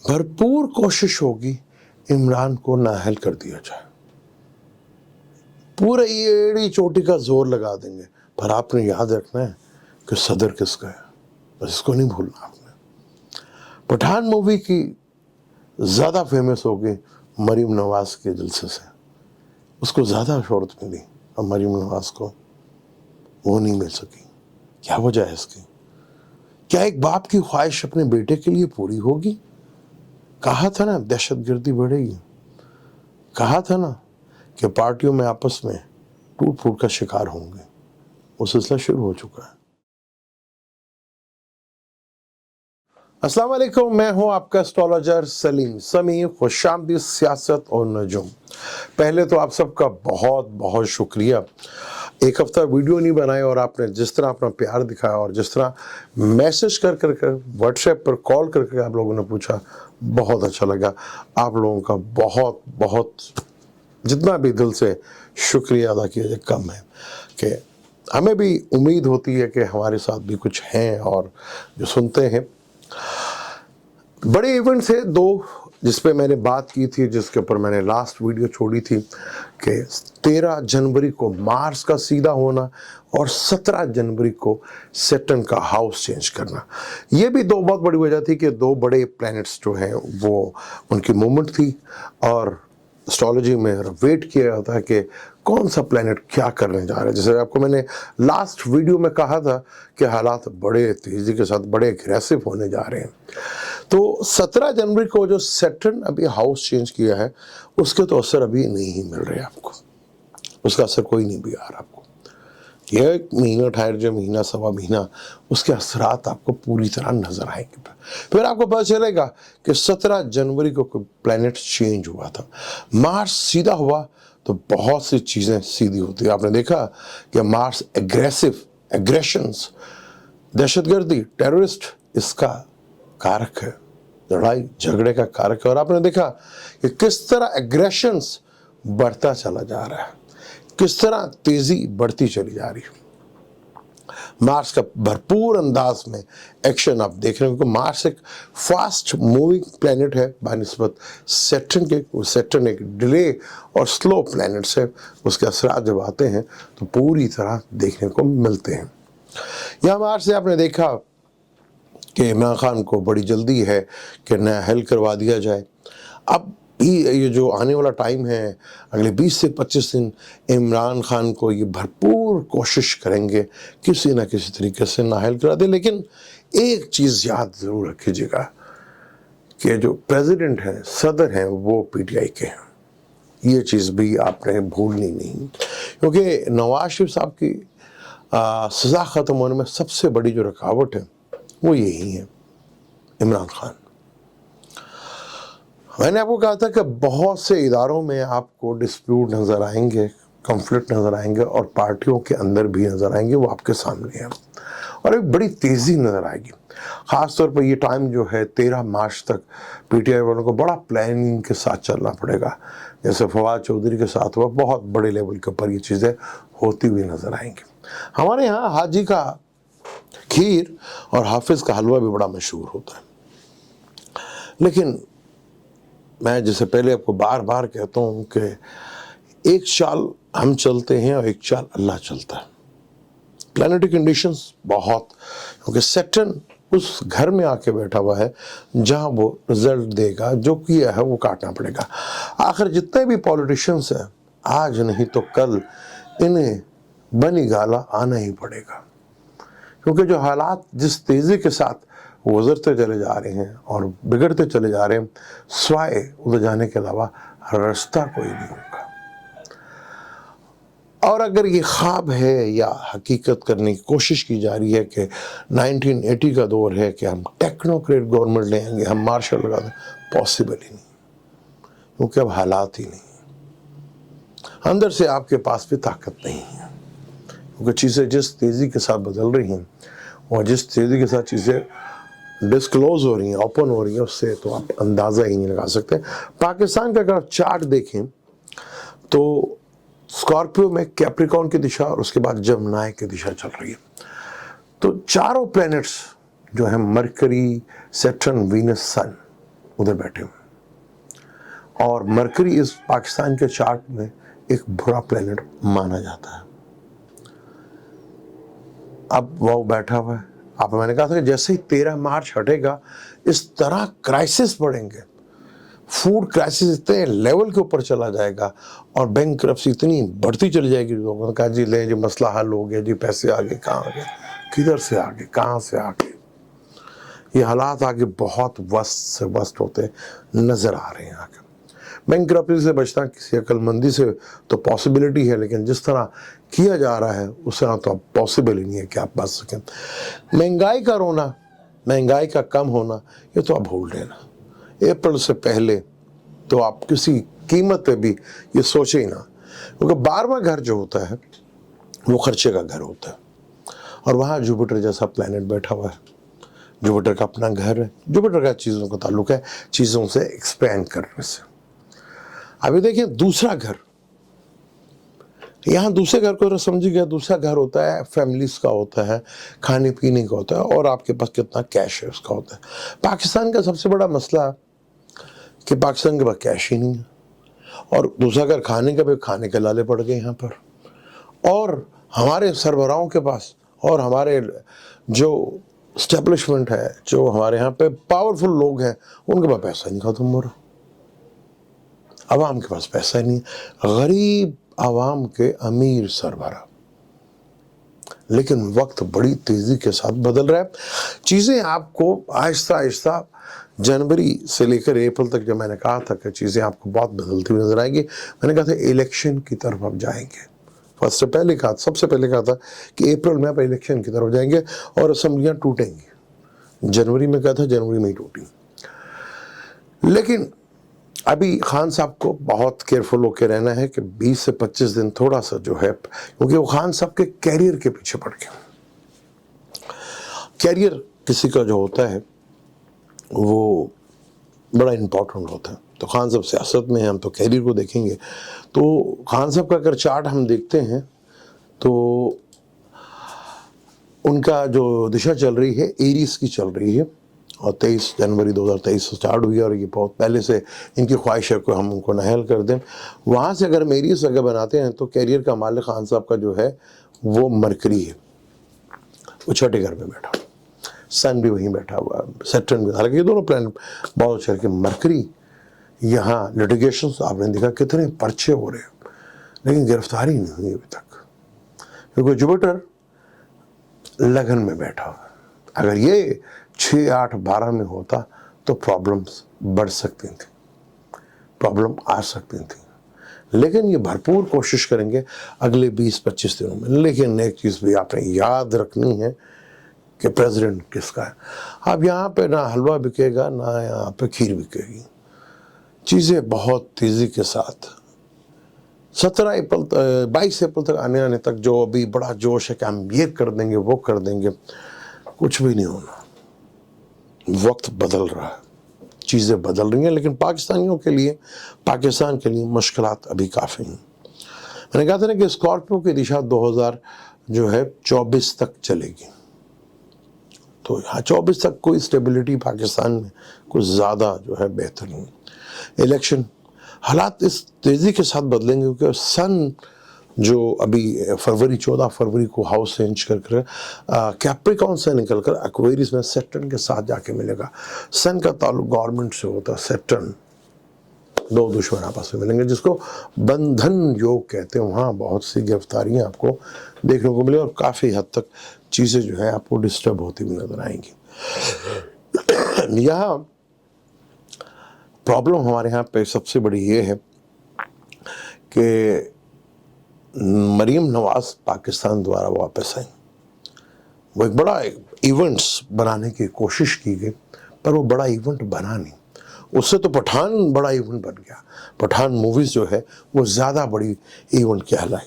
भरपूर कोशिश होगी इमरान को नाअहल कर दिया जाए, पूरे एड़ी चोटी का जोर लगा देंगे, पर आपने याद रखना है कि सदर किसका है, बस इसको नहीं भूलना आपने। पठान मूवी की ज़्यादा फेमस हो गई मरीम नवाज के जलसे से, उसको ज़्यादा शोहरत मिली और मरीम नवाज को वो नहीं मिल सकी। क्या वजह है इसकी? क्या एक बाप की ख्वाहिश अपने बेटे के लिए पूरी होगी? कहा था ना दहशतगर्दी बढ़ेगी, कहा था ना कि पार्टियों में आपस में टूट फूट का शिकार होंगे, वो सिलसिला शुरू हो चुका है। अस्सलाम वालेकुम, मैं हूं आपका एस्ट्रोलॉजर सलीम समी। खुशामदीद सियासत और नजूम। पहले तो आप सबका बहुत बहुत शुक्रिया, एक हफ्ता वीडियो नहीं बनाए और आपने जिस तरह अपना प्यार दिखाया और जिस तरह मैसेज कर व्हाट्सएप पर कॉल करके आप लोगों ने पूछा, बहुत अच्छा लगा। आप लोगों का बहुत बहुत जितना भी दिल से शुक्रिया अदा किया जाए कम है, कि हमें भी उम्मीद होती है कि हमारे साथ भी कुछ हैं और जो सुनते हैं। बड़े इवेंट्स है दो जिस पे मैंने बात की थी, जिसके ऊपर मैंने लास्ट वीडियो छोड़ी थी कि 13 जनवरी को मार्स का सीधा होना और 17 जनवरी को सैटर्न का हाउस चेंज करना। ये भी दो बहुत बड़ी वजह थी कि दो बड़े प्लैनेट्स जो हैं वो उनकी मूवमेंट थी और एस्ट्रोलॉजी में वेट किया जाता है कि कौन सा प्लैनेट क्या करने जा रहा है। जैसे आपको मैंने लास्ट वीडियो में कहा था कि हालात बड़े तेज़ी के साथ बड़े एग्रेसिव होने जा रहे हैं। तो 17 जनवरी को जो सैटर्न अभी हाउस चेंज किया है उसके तो असर अभी नहीं मिल रहे आपको, उसका असर कोई नहीं भी आ रहा आपको। यह एक महीना ठहर जाए, महीना सवा महीना, उसके असरात आपको पूरी तरह नजर आएंगे। फिर आपको पता चलेगा कि 17 जनवरी को प्लैनेट चेंज हुआ था, मार्स सीधा हुआ तो बहुत सी चीज़ें सीधी होती है। आपने देखा कि मार्स एग्रेशंस, दहशतगर्दी, टेररिस्ट, इसका कारक है, लड़ाई झगड़े का कारक है। और आपने देखा कि किस तरह एग्रेशंस बढ़ता चला जा रहा है, किस तरह तेजी बढ़ती चली जा रही है। मार्स का भरपूर अंदाज में एक्शन आप देख रहे हो, क्योंकि मार्स एक फास्ट मूविंग प्लैनेट है बानिस्बत सैटर्न के। सैटर्न एक डिले और स्लो प्लैनेट है, उसके असरात जब आते हैं तो पूरी तरह देखने को मिलते हैं। यहाँ मार्स से आपने देखा कि इमरान खान को बड़ी जल्दी है कि नाअहल करवा दिया जाए। अब ये जो आने वाला टाइम है, अगले 20 से 25 दिन इमरान खान को ये भरपूर कोशिश करेंगे किसी ना किसी तरीके से नाअहल करा दे। लेकिन एक चीज़ याद ज़रूर रखिएगा कि जो प्रेसिडेंट हैं, सदर हैं, वो पीटीआई के हैं। ये चीज़ भी आपने भूलनी नहीं, क्योंकि नवाज शरीफ साहब की सज़ा ख़त्म होने में सबसे बड़ी जो रुकावट है वो यही है, इमरान खान। मैंने आपको कहा था कि बहुत से इदारों में आपको डिस्प्यूट नज़र आएंगे, कॉन्फ्लिक्ट नज़र आएंगे और पार्टियों के अंदर भी नज़र आएंगे, वो आपके सामने है और एक बड़ी तेज़ी नज़र आएगी। ख़ास तौर पर ये टाइम जो है 13 मार्च तक पीटीआई वालों को बड़ा प्लानिंग के साथ चलना पड़ेगा। जैसे फवाद चौधरी के साथ हुआ, बहुत बड़े लेवल के ऊपर ये चीज़ें होती हुई नज़र आएंगी। हमारे यहाँ हाजी का खीर और हाफिज़ का हलवा भी बड़ा मशहूर होता है, लेकिन मैं जैसे पहले आपको बार बार कहता हूँ कि एक चाल हम चलते हैं और एक चाल अल्लाह चलता है। प्लैनेटरी कंडीशंस बहुत, क्योंकि सैटर्न उस घर में आके बैठा हुआ है जहाँ वो रिजल्ट देगा, जो किया है वो काटना पड़ेगा। आखिर जितने भी पॉलिटिशियंस हैं, आज नहीं तो कल इन्हें बनी गाला आना ही पड़ेगा, क्योंकि जो हालात जिस तेज़ी के साथ गुजरते चले जा रहे हैं और बिगड़ते चले जा रहे हैं, स्वाय उधर जाने के अलावा रास्ता कोई नहीं होगा। और अगर ये ख्वाब है या हकीकत करने की कोशिश की जा रही है कि 1980 का दौर है कि हम टेक्नोक्रेट गवर्नमेंट ले आएंगे, हम मार्शल लगा दें, पॉसिबल ही नहीं, क्योंकि अब हालात ही नहीं, अंदर से आपके पास भी ताकत नहीं है। क्योंकि चीज़ें जिस तेज़ी के साथ बदल रही हैं और जिस तेज़ी के साथ चीज़ें डिस्क्लोज हो रही हैं, ओपन हो रही हैं, उससे तो आप अंदाज़ा ही नहीं लगा सकते। पाकिस्तान का अगर आप चार्ट देखें तो स्कॉर्पियो में कैप्रिकॉर्न की दिशा और उसके बाद जमनाई की दिशा चल रही है। तो चारों प्लैनेट्स जो हैं, मरकरी, सैटर्न, वीनस, सन, उधर बैठे हुए। और मरकरी इस पाकिस्तान के चार्ट में एक बुरा प्लेनेट माना जाता है। अब वो बैठा हुआ है। आप मैंने कहा था कि जैसे ही 13 मार्च हटेगा इस तरह क्राइसिस बढ़ेंगे, फूड क्राइसिस इतने लेवल के ऊपर चला जाएगा और बैंक करप्सी इतनी बढ़ती चली जाएगी। लोगों ने कहा जी ले जी मसला हल हो गया जी, पैसे आ गए, कहाँ आ गए, किधर से आ गए, कहाँ से आ गए। ये हालात आगे बहुत वर्स्ट से वर्स्ट होते नजर आ रहे हैं आगे। बैंक करप्सी से बचना किसी अक्लमंदी से तो पॉसिबिलिटी है, लेकिन जिस तरह किया जा रहा है उस तरह तो अब पॉसिबल ही नहीं है कि आप बच सकें। महंगाई का रोना, महंगाई का कम होना, ये तो आप भूल लेना। अप्रैल से पहले तो आप किसी कीमत पे भी ये सोचे ही ना, क्योंकि 12वां घर जो होता है वो खर्चे का घर होता है। और वहाँ जुपिटर जैसा प्लैनेट बैठा हुआ है। जुपिटर का अपना घर है, जुपिटर का चीज़ों का ताल्लुक है चीज़ों से एक्सपैंड करने से। अभी देखिए दूसरा घर, यहाँ दूसरे घर को समझिए गया, दूसरा घर होता है फैमिलीज का होता है, खाने पीने का होता है और आपके पास कितना कैश है उसका होता है। पाकिस्तान का सबसे बड़ा मसला कि पाकिस्तान के पास कैश ही नहीं है, और दूसरा घर खाने का भी, खाने के लाले पड़ गए यहाँ पर। और हमारे सरबराहों के पास और हमारे जो स्टैब्लिशमेंट है, जो हमारे यहाँ पे पावरफुल लोग हैं, उनके पास पैसा नहीं खत्म हो रहा। आवाम के पास पैसा ही नहीं है, गरीब आवाम के अमीर सरबराह। लेकिन वक्त बड़ी तेजी के साथ बदल रहा है। चीज़ें आपको आहिस्ता आहिस्ता जनवरी से लेकर अप्रैल तक, जब मैंने कहा था कि चीज़ें आपको बहुत बदलती हुई नजर आएंगी, मैंने कहा था इलेक्शन की तरफ आप जाएंगे। सबसे पहले कहा था कि अप्रैल में आप इलेक्शन की तरफ जाएंगे और असेंबलियाँ टूटेंगी। जनवरी में कहा था, जनवरी में ही टूटी। लेकिन अभी खान साहब को बहुत केयरफुल होकर रहना है कि 20 से 25 दिन थोड़ा सा जो है, क्योंकि वो खान साहब के कैरियर के पीछे पड़ गए। कैरियर किसी का जो होता है वो बड़ा इम्पोर्टेंट होता है। तो खान साहब सियासत में हैं, हम तो कैरियर को देखेंगे। तो खान साहब का अगर चार्ट हम देखते हैं तो उनका जो दिशा चल रही है एरीज की चल रही है, और 23 जनवरी 2023 से स्टार्ट हुई है, और ये बहुत पहले से इनकी ख्वाहिश है कि हम उनको नहल कर दें। वहाँ से अगर एरीज अगर बनाते हैं तो कैरियर का मालिक खान साहब का जो है वो मरकरी है, वो छठे घर में बैठा, सन भी वहीं बैठा हुआ है, सैटर्न भी। हालांकि ये दोनों प्लान बहुत अच्छे हैं। मरकरी यहाँ लिटिगेशन आपने देखा कितने पर्चे हो रहे हैं, लेकिन गिरफ्तारी नहीं हुई अभी तक, क्योंकि जुपिटर लगन में बैठा हुआ। अगर ये 6, 8, 12 में होता तो प्रॉब्लम्स बढ़ सकती थी, प्रॉब्लम आ सकती थी। लेकिन ये भरपूर कोशिश करेंगे अगले 20-25 दिनों में। लेकिन एक चीज़ भी आपने याद रखनी है कि प्रेसिडेंट किसका है। अब यहाँ पे ना हलवा बिकेगा ना यहाँ पे खीर बिकेगी। चीज़ें बहुत तेज़ी के साथ 22 अप्रैल तक आने तक जो अभी बड़ा जोश है कि हम ये कर देंगे वो कर देंगे, कुछ भी नहीं होना। वक्त बदल रहा है, चीज़ें बदल रही हैं, लेकिन पाकिस्तानियों के लिए, पाकिस्तान के लिए मुश्किलात अभी काफ़ी हैं। मैंने कहा था ना कि स्कॉर्पियो की दिशा 2024 तक चलेगी। तो यहाँ 24 तक कोई स्टेबिलिटी पाकिस्तान में कुछ ज़्यादा जो है बेहतर नहीं। इलेक्शन हालात इस तेज़ी के साथ बदलेंगे क्योंकि सन जो अभी 14 फरवरी को हाउस चेंज कर कैप्रिकॉन से निकल कर एक्वेरियस में सैटर्न के साथ जाके मिलेगा। सन का ताल्लुक गवर्नमेंट से होता है, सैटर्न दो दुश्मन आपस में मिलेंगे, जिसको बंधन योग कहते हैं। वहाँ बहुत सी गिरफ्तारियाँ आपको देखने को मिले और काफ़ी हद तक चीज़ें जो है आपको डिस्टर्ब होती हुई नजर आएंगी। यहाँ प्रॉब्लम हमारे यहाँ पे सबसे बड़ी ये है कि मरीम नवाज पाकिस्तान द्वारा वापस आई। वो एक बड़ा इवेंट्स बनाने की कोशिश की गई, पर वो बड़ा इवेंट बना नहीं। उससे तो पठान बड़ा इवेंट बन गया। पठान मूवीज़ जो है वो ज़्यादा बड़ी इवेंट कहलाई।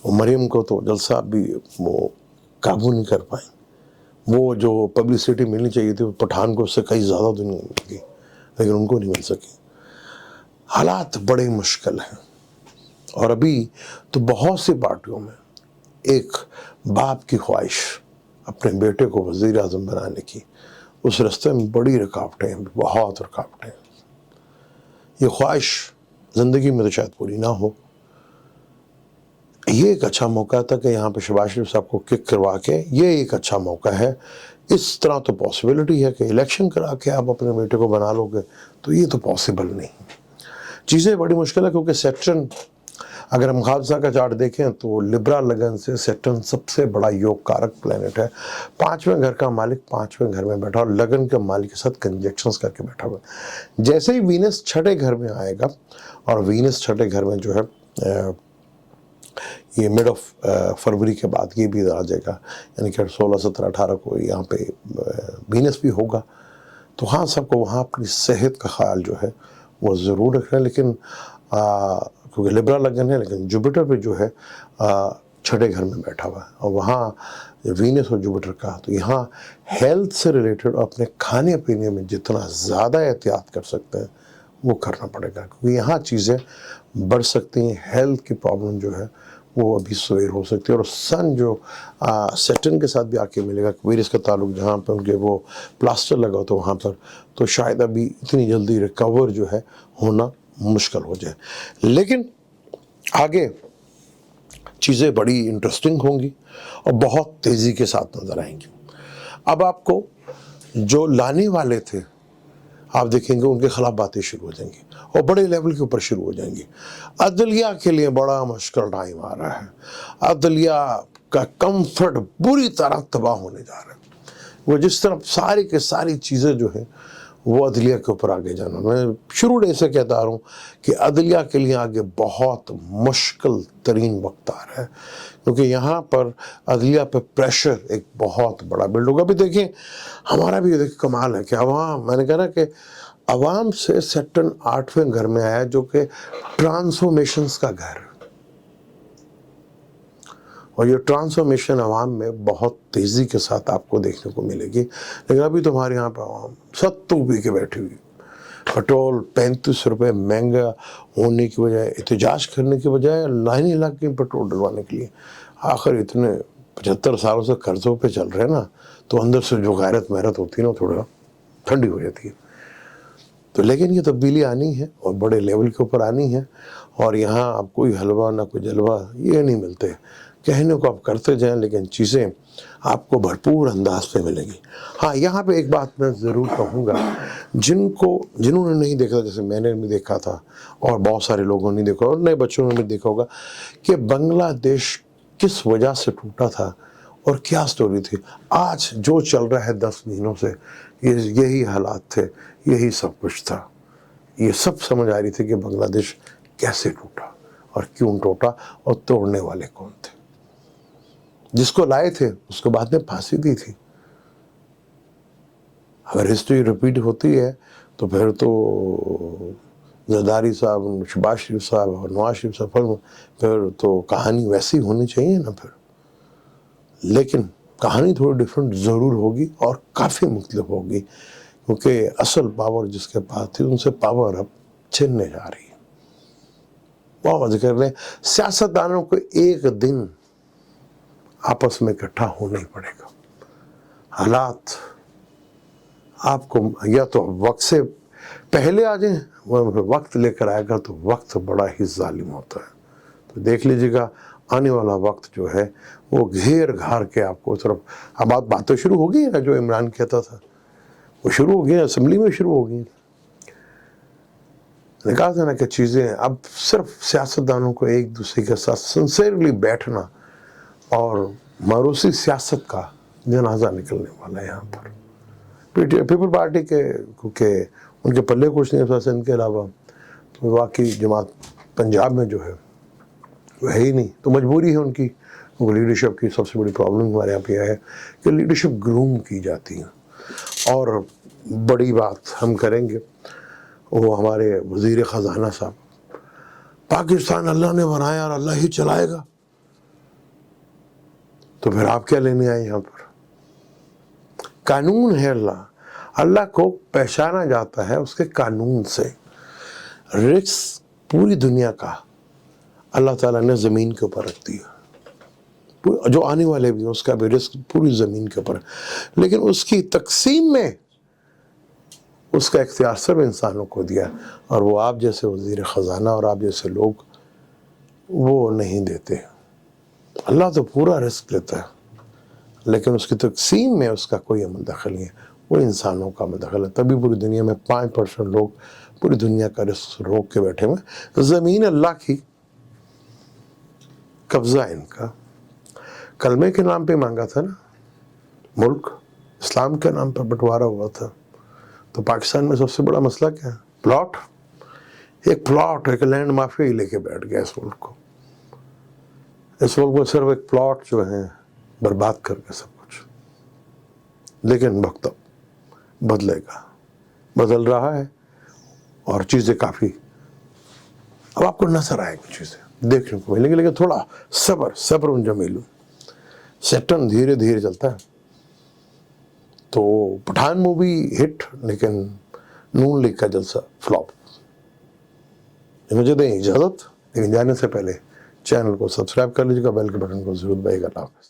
वो मरीम को तो जलसा भी वो काबू नहीं कर पाई। वो जो पब्लिसिटी मिलनी चाहिए थी वो पठान को उससे कई ज़्यादा दुनिया मिल गई, लेकिन उनको नहीं मिल सकी। हालात बड़े मुश्किल हैं। और अभी तो बहुत सी पार्टियों में एक बाप की ख्वाहिश अपने बेटे को वज़ीर आज़म बनाने की, اس راستے میں بڑی رکاوٹیں ہیں، بہت رکاوٹیں ہیں. یہ خواہش زندگی میں تو شاید پوری نہ ہو. یہ ایک اچھا موقع تھا کہ یہاں پہ شہباز شریف صاحب کو کک کروا کے، یہ ایک اچھا موقع ہے. اس طرح تو پاسبلٹی ہے کہ الیکشن کرا کے آپ اپنے بیٹے کو بنا لو گے، تو یہ تو پاسبل نہیں. چیزیں بڑی مشکل ہے، کیونکہ سیٹرن، اگر ہم خالصہ کا چارٹ دیکھیں تو لبرا لگن سے سیٹرن سب سے بڑا یوگ کارک پلانٹ ہے. 5ویں گھر کا مالک 5ویں گھر میں بیٹھا، اور لگن کے مالک کے ساتھ کنجیکشنز کر کے بیٹھا ہوا ہے. جیسے ہی وینس 6ٹھے گھر میں آئے گا، اور وینس 6ٹھے گھر میں جو ہے یہ مڈ آف فروری کے بعد یہ بھی آ جائے گا، یعنی کہ 16 17 18 کو یہاں پہ وینس بھی ہوگا. تو ہاں، سب کو وہاں اپنی صحت کا خیال جو ہے وہ ضرور رکھنا ہے. لیکن کیونکہ لبرا لگن ہے، لیکن جوپیٹر پہ جو ہے 6ٹھے گھر میں بیٹھا ہوا ہے، اور وہاں وینس اور جوپیٹر کا، تو یہاں ہیلتھ سے ریلیٹڈ اپنے کھانے پینے میں جتنا زیادہ احتیاط کر سکتے ہیں وہ کرنا پڑے گا، کیونکہ یہاں چیزیں بڑھ سکتی ہیں. ہیلتھ کی پرابلم جو ہے وہ ابھی سویر ہو سکتی ہے. اور سن جو سیٹرن کے ساتھ بھی آ کے ملے گا، ویرس کا تعلق جہاں پہ ان کے وہ پلاسٹر لگا ہو تو وہاں پر، تو شاید ابھی اتنی جلدی ریکور جو ہے ہونا مشکل ہو جائے. لیکن آگے چیزیں بڑی انٹرسٹنگ ہوں گی اور بہت تیزی کے ساتھ نظر آئیں گی. اب آپ کو جو لانے والے تھے، آپ دیکھیں گے ان کے خلاف باتیں شروع ہو جائیں گی، اور بڑے لیول کے اوپر شروع ہو جائیں گی. عدلیہ کے لیے بڑا مشکل ٹائم آ رہا ہے. عدلیہ کا کمفرٹ بری طرح تباہ ہونے جا رہا ہے. وہ جس طرح ساری کے ساری چیزیں جو ہیں وہ عدلیہ کے اوپر آگے جانا، میں شروع سے کہتا آ رہا ہوں کہ عدلیہ کے لیے آگے بہت مشکل ترین وقت آ رہا ہے، کیونکہ یہاں پر عدلیہ پہ پریشر ایک بہت بڑا بلڈ ہوگا. ابھی دیکھیں ہمارا بھی دیکھیں کمال ہے کہ عوام، میں نے کہا نا کہ عوام سے سیٹرن 8ویں گھر میں آیا، جو کہ ٹرانسفارمیشنز کا گھر ہے. اور یہ ٹرانسفارمیشن عوام میں بہت تیزی کے ساتھ آپ کو دیکھنے کو ملے گی. لیکن ابھی تو ہمارے یہاں پہ عوام ستو پی کے بیٹھی ہوئی. پٹرول 35 روپے مہنگا ہونے کی وجہ، احتجاج کرنے کی بجائے لائنیں لگ گئی پٹرول ڈلوانے کے لیے. آخر اتنے 75 سالوں سے قرضوں پہ چل رہے ہیں نا، تو اندر سے جو غیرت محرت ہوتی ہے نا، تھوڑا ٹھنڈی ہو جاتی ہے. تو لیکن یہ تبدیلی آنی ہے اور بڑے لیول کے اوپر آنی ہے. اور یہاں اب کوئی حلوہ نہ کوئی جلوہ یہ نہیں ملتے. کہنے کو آپ کرتے جائیں، لیکن چیزیں آپ کو بھرپور انداز پہ ملے گی. ہاں، یہاں پہ ایک بات میں ضرور کہوں گا، جنہوں نے نہیں دیکھا، جیسے میں نے بھی دیکھا تھا اور بہت سارے لوگوں نے دیکھا، اور نئے بچوں نے بھی دیکھا ہوگا کہ بنگلہ دیش کس وجہ سے ٹوٹا تھا اور کیا سٹوری تھی. آج جو چل رہا ہے 10 مہینوں سے، یہی حالات تھے، یہی سب کچھ تھا. یہ سب سمجھ آ رہی تھی کہ بنگلہ دیش کیسے ٹوٹا اور کیوں ٹوٹا اور توڑنے والے کون تھے. جس کو لائے تھے اس کو بعد میں پھانسی دی تھی. اگر ہسٹری ریپیٹ ہوتی ہے تو پھر تو زرداری صاحب، شہباز شریف صاحب اور نواز شریف صاحب، پھر تو کہانی ویسی ہونی چاہیے نا پھر. لیکن کہانی تھوڑی ڈیفرنٹ ضرور ہوگی اور کافی مختلف ہوگی، کیونکہ اصل پاور جس کے پاس تھی ان سے پاور اب چھننے جا رہی ہے. بہت ذکر لیں، سیاستدانوں کو ایک دن آپس میں اکٹھا ہونا ہی پڑے گا. حالات آپ کو یا تو وقت سے پہلے آ جائیں، وقت لے کر آئے گا تو وقت بڑا ہی ظالم ہوتا ہے. تو دیکھ لیجیے گا آنے والا وقت جو ہے وہ گھیر گھار کے آپ کو طرف. اب باتیں شروع ہو گئی نا، جو عمران کہتا تھا وہ شروع ہو گئی، اسمبلی میں شروع ہو گئی. نے کہا تھا نا کہ چیزیں اب صرف سیاستدانوں کو ایک دوسرے کے ساتھ سنسیئرلی بیٹھنا، اور موروثی سیاست کا جنازہ نکلنے والا ہے یہاں پر. پیپل پارٹی کے، کیونکہ ان کے پلے کچھ نہیں ہے ان کے علاوہ، تو واقعی جماعت پنجاب میں جو ہے وہ ہے ہی نہیں. تو مجبوری ہے ان کی، کیونکہ لیڈرشپ کی سب سے بڑی پرابلم ہمارے یہاں پہ ہے کہ لیڈرشپ گروم کی جاتی ہے. اور بڑی بات ہم کریں گے، وہ ہمارے وزیر خزانہ صاحب، پاکستان اللہ نے بنایا اور اللہ ہی چلائے گا، تو پھر آپ کیا لینے آئے یہاں پر؟ قانون ہے اللہ کو پہچانا جاتا ہے اس کے قانون سے. رزق پوری دنیا کا اللہ تعالیٰ نے زمین کے اوپر رکھ دیا، جو آنے والے بھی ہیں اس کا بھی رزق پوری زمین کے اوپر ہے. لیکن اس کی تقسیم میں उसका इख्तियार सिर्फ इंसानों को दिया है, और वो आप जैसे वज़ीर ख़जाना और आप जैसे लोग वो नहीं देते। अल्लाह तो पूरा रिस्क लेता है, लेकिन उसकी तक़सीम में उसका कोई अमल दखल नहीं है, वो इंसानों का अमल दखल है। तभी पूरी दुनिया में 5% लोग पूरी दुनिया का रिस्क रोक के बैठे हुए। ज़मीन अल्लाह की, कब्ज़ा इनका। कलमे के नाम पे मांगा था ना मुल्क, इस्लाम के नाम पर बंटवारा हुआ था। तो पाकिस्तान में सबसे बड़ा मसला क्या है? प्लॉट। एक प्लॉट, एक लैंड माफिया ही लेके बैठ गया इस मुल्क को। इस मुल्क में सिर्फ एक प्लॉट जो है बर्बाद कर गया सब कुछ। लेकिन वक्त बदलेगा, बदल रहा है, और चीज़ें काफ़ी अब आपको नजर आएगी, चीज़ें देखने को मिलेंगी। लेकिन थोड़ा सब्र, सब्र जमीलू, सेक्टन धीरे धीरे चलता है। तो पठान मूवी हिट, लेकिन नून लीग का जलसा फ्लॉप। मुझे दें इजाज़त, लेकिन जाने से पहले चैनल को सब्सक्राइब कर लीजिएगा, बेल के बटन को जरूर दबाइएगा।